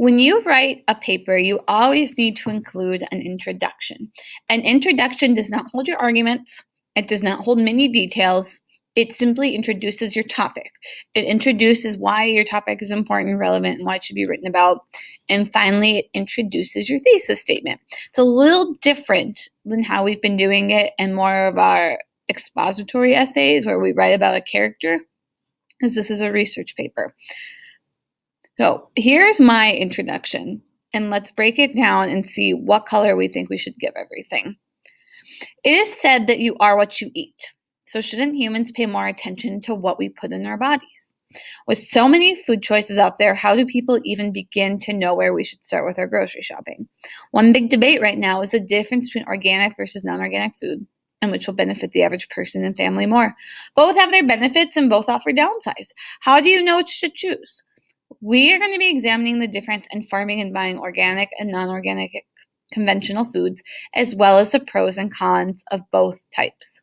When you write a paper, you always need to include an introduction. An introduction does not hold your arguments. It does not hold many details. It simply introduces your topic. It introduces why your topic is important, relevant, and why it should be written about. And finally, it introduces your thesis statement. It's a little different than how we've been doing it in more of our expository essays where we write about a character, because this is a research paper. So here's my introduction, and let's break it down and see what color we think we should give everything. It is said that you are what you eat. So shouldn't humans pay more attention to what we put in our bodies? With so many food choices out there, how do people even begin to know where we should start with our grocery shopping? One big debate right now is the difference between organic versus non-organic food, and which will benefit the average person and family more. Both have their benefits and both offer downsides. How do you know which to choose? We are going to be examining the difference in farming and buying organic and non-organic conventional foods, as well as the pros and cons of both types.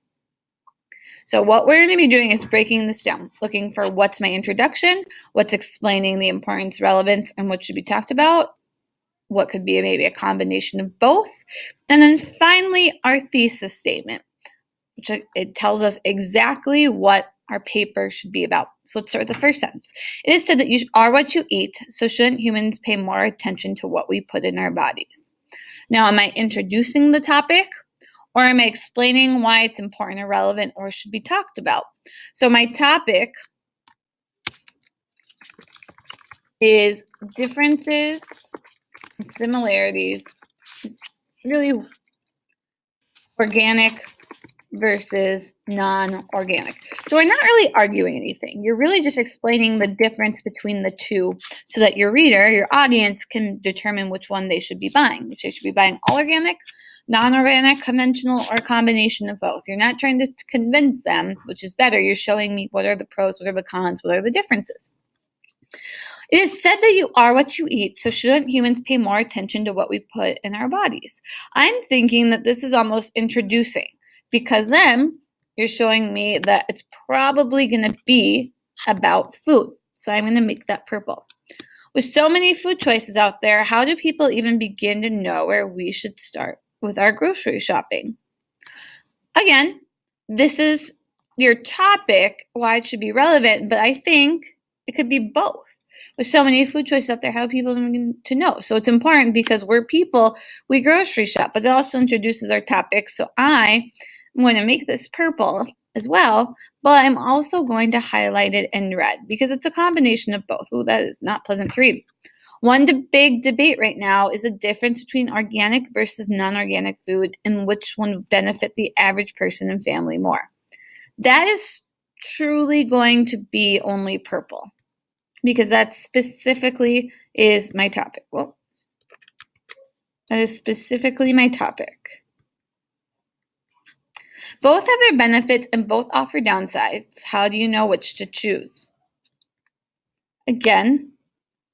So what we're going to be doing is breaking this down, looking for what's my introduction, what's explaining the importance, relevance, and what should be talked about, what could be maybe a combination of both, and then finally our thesis statement, which it tells us exactly what our paper should be about. So let's start with the first sentence. It is said that you are what you eat, so shouldn't humans pay more attention to what we put in our bodies? Now, am I introducing the topic, or am I explaining why it's important or relevant or should be talked about? So my topic is differences and similarities, really organic versus non-organic. So we're not really arguing anything. You're really just explaining the difference between the two so that your reader, your audience, can determine which one they should be buying. Which they should be buying all organic, non-organic, conventional, or a combination of both. You're not trying to convince them, which is better. You're showing me what are the pros, what are the cons, what are the differences. It is said that you are what you eat, so shouldn't humans pay more attention to what we put in our bodies? I'm thinking that this is almost introducing, because then you're showing me that it's probably going to be about food. So I'm going to make that purple. With so many food choices out there, how do people even begin to know where we should start with our grocery shopping? Again, this is your topic, why it should be relevant, but I think it could be both. With so many food choices out there, how do people begin to know? So it's important because we're people, we grocery shop, but it also introduces our topic. So I'm going to make this purple as well, but I'm also going to highlight it in red because it's a combination of both. Ooh, that is not pleasant to read. One big debate right now is the difference between organic versus non-organic food and which one would benefit the average person and family more. That is truly going to be only purple because that specifically is my topic. Well, that is specifically my topic. Both have their benefits and both offer downsides. How do you know which to choose? Again,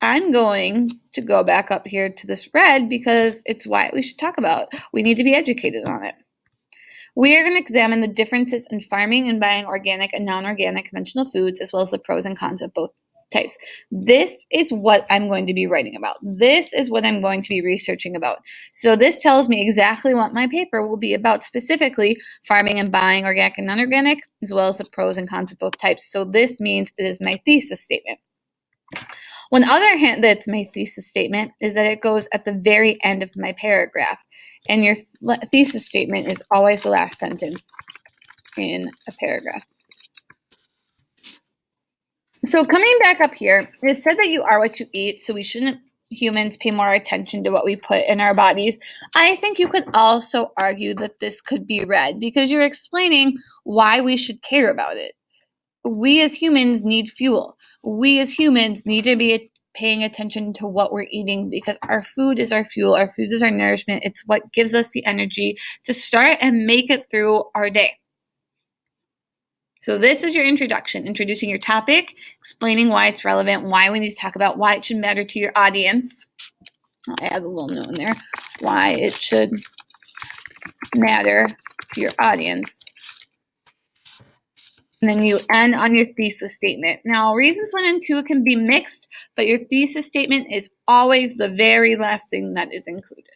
I'm going to go back up here to this red because it's why we should talk about. We need to be educated on it. We are going to examine the differences in farming and buying organic and non-organic conventional foods, as well as the pros and cons of both types. This is what I'm going to be writing about. This is what I'm going to be researching about. So this tells me exactly what my paper will be about, specifically farming and buying organic and non-organic, as well as the pros and cons of both types. So this means it is my thesis statement. One other hint that's my thesis statement is that it goes at the very end of my paragraph. And your thesis statement is always the last sentence in a paragraph. So coming back up here, it said that you are what you eat, so we shouldn't humans pay more attention to what we put in our bodies. I think you could also argue that this could be red because you're explaining why we should care about it. We as humans need fuel. We as humans need to be paying attention to what we're eating because our food is our fuel. Our food is our nourishment. It's what gives us the energy to start and make it through our day. So this is your introduction, introducing your topic, explaining why it's relevant, why we need to talk about, why it should matter to your audience. I'll add a little note in there, why it should matter to your audience. And then you end on your thesis statement. Now, reasons 1 and 2 can be mixed, but your thesis statement is always the very last thing that is included.